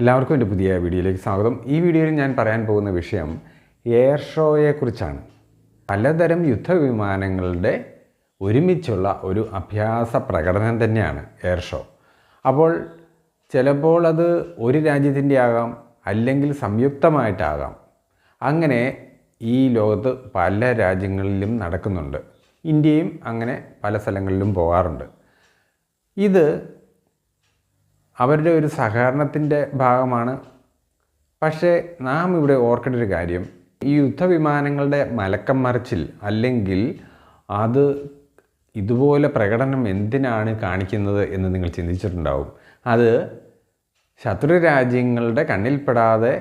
എല്ലാവർക്കും എൻ്റെ പുതിയ വീഡിയോയിലേക്ക് സ്വാഗതം. ഈ വീഡിയോയിൽ ഞാൻ പറയാൻ പോകുന്ന വിഷയം എയർ ഷോയെക്കുറിച്ചാണ്. പലതരം യുദ്ധവിമാനങ്ങളുടെ ഒരുമിച്ചുള്ള ഒരു അഭ്യാസ പ്രകടനം തന്നെയാണ് എയർ ഷോ. അപ്പോൾ ചിലപ്പോൾ അത് ഒരു രാജ്യത്തിൻ്റെ ആകാം, അല്ലെങ്കിൽ സംയുക്തമായിട്ടാകാം. അങ്ങനെ ഈ ലോകത്ത് പല രാജ്യങ്ങളിലും നടക്കുന്നുണ്ട്. ഇന്ത്യയും അങ്ങനെ പല സ്ഥലങ്ങളിലും പോകാറുണ്ട്. ഇത് അവരുടെ ഒരു സഹകരണത്തിൻ്റെ ഭാഗമാണ്. പക്ഷേ നാം ഇവിടെ ഓർക്കേണ്ട ഒരു കാര്യം, ഈ യുദ്ധവിമാനങ്ങളുടെ മലക്കം മറിച്ചിൽ അല്ലെങ്കിൽ അത് ഇതുപോലെ പ്രകടനം എന്തിനാണ് കാണിക്കുന്നത് എന്ന് നിങ്ങൾ ചിന്തിച്ചിട്ടുണ്ടാവും. അത് ശത്രു രാജ്യങ്ങളുടെ കണ്ണിൽപ്പെടാതെ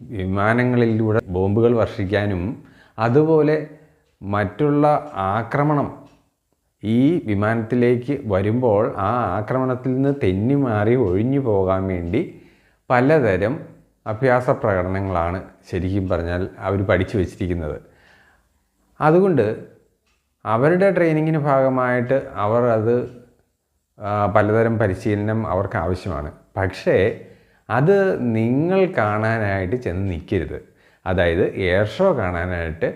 വിമാനങ്ങളിലൂടെ ബോംബുകൾ വർഷിക്കാനും അതുപോലെ മറ്റുള്ള ആക്രമണം ഈ വിമാനത്തിലേക്ക് വരുമ്പോൾ ആ ആക്രമണത്തിൽ നിന്ന് തെന്നി മാറി ഒഴിഞ്ഞു പോകാൻ വേണ്ടി പലതരം അഭ്യാസ പ്രകടനങ്ങളാണ് ശരിക്കും പറഞ്ഞാൽ അവർ പഠിച്ചു വച്ചിരിക്കുന്നത്. അതുകൊണ്ട് അവരുടെ ട്രെയിനിങ്ങിന് ഭാഗമായിട്ട് അവർ അത് പലതരം പരിശീലനം അവർക്ക് ആവശ്യമാണ്. പക്ഷേ അത് നിങ്ങൾ കാണാനായിട്ട് ചെന്ന് നിൽക്കരുത്. അതായത് എയർ ഷോ കാണാനായിട്ട്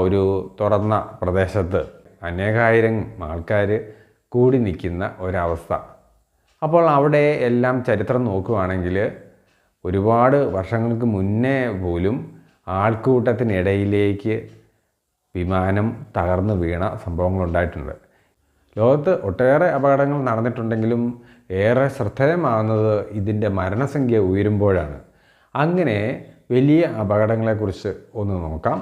ഒരു തുറന്ന പ്രദേശത്ത് അനേകായിരം ആൾക്കാർ കൂടി നിൽക്കുന്ന ഒരവസ്ഥ. അപ്പോൾ അവിടെ എല്ലാം ചരിത്രം നോക്കുകയാണെങ്കിൽ ഒരുപാട് വർഷങ്ങൾക്ക് മുന്നേ പോലും ആൾക്കൂട്ടത്തിനിടയിലേക്ക് വിമാനം തകർന്നു വീണ സംഭവങ്ങളുണ്ടായിട്ടുണ്ട്. ലോകത്ത് ഒട്ടേറെ അപകടങ്ങൾ നടന്നിട്ടുണ്ടെങ്കിലും ഏറെ ശ്രദ്ധേയമാകുന്നത് ഇതിൻ്റെ മരണസംഖ്യ ഉയരുമ്പോഴാണ്. അങ്ങനെ വലിയ അപകടങ്ങളെക്കുറിച്ച് ഒന്ന് നോക്കാം.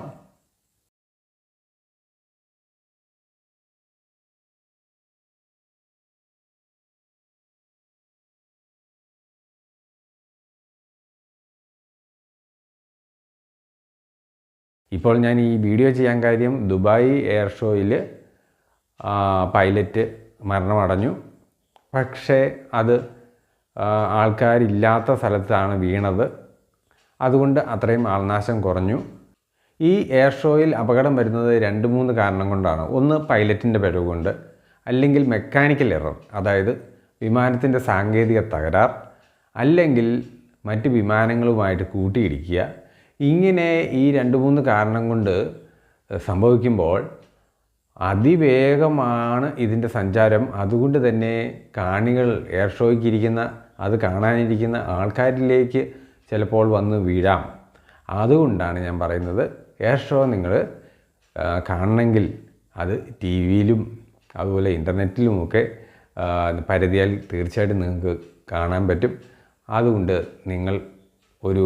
ഇപ്പോൾ ഞാൻ ഈ വീഡിയോ ചെയ്യാൻ കാര്യം, ദുബായ് എയർ ഷോയിൽ പൈലറ്റ് മരണമടഞ്ഞു. പക്ഷേ അത് ആൾക്കാരില്ലാത്ത സ്ഥലത്താണ് വീണത്. അതുകൊണ്ട് അത്രയും ആൾനാശം കുറഞ്ഞു. ഈ എയർ ഷോയിൽ അപകടം വരുന്നത് 2-3 കാരണം കൊണ്ടാണ്. ഒന്ന് പൈലറ്റിൻ്റെ പിഴവ് കൊണ്ട്, അല്ലെങ്കിൽ മെക്കാനിക്കൽ എറർ, അതായത് വിമാനത്തിൻ്റെ സാങ്കേതിക തകരാർ, അല്ലെങ്കിൽ മറ്റ് വിമാനങ്ങളുമായിട്ട് കൂട്ടിയിടിക്കുക. ഇങ്ങനെ ഈ 2-3 കാരണം കൊണ്ട് സംഭവിക്കുമ്പോൾ അതിവേഗമാണ് ഇതിൻ്റെ സഞ്ചാരം. അതുകൊണ്ട് തന്നെ കാണികൾ എയർ ഷോയ്ക്ക് ഇരിക്കുന്ന, അത് കാണാനിരിക്കുന്ന ആൾക്കാരിലേക്ക് ചിലപ്പോൾ വന്ന് വീഴാം. അതുകൊണ്ടാണ് ഞാൻ പറയുന്നത്, എയർ ഷോ നിങ്ങൾ കാണണമെങ്കിൽ അത് ടി വിയിലും അതുപോലെ ഇൻ്റർനെറ്റിലുമൊക്കെ പരിധിയാൽ തീർച്ചയായിട്ടും നിങ്ങൾക്ക് കാണാൻ പറ്റും. അതുകൊണ്ട് നിങ്ങൾ ഒരു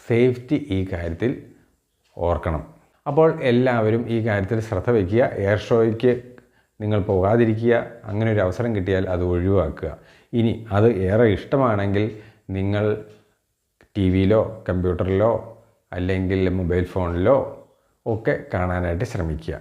സേഫ്റ്റി ഈ കാര്യത്തിൽ ഓർക്കണം. അപ്പോൾ എല്ലാവരും ഈ കാര്യത്തിൽ ശ്രദ്ധ വയ്ക്കുക. എയർ ഷോയ്ക്ക് നിങ്ങൾ പോകാതിരിക്കുക. അങ്ങനെ ഒരു അവസരം കിട്ടിയാൽ അത് ഒഴിവാക്കുക. ഇനി അത് ഏറെ ഇഷ്ടമാണെങ്കിൽ നിങ്ങൾ ടി വിയിലോ കമ്പ്യൂട്ടറിലോ അല്ലെങ്കിൽ മൊബൈൽ ഫോണിലോ ഒക്കെ കാണാനായിട്ട് ശ്രമിക്കുക.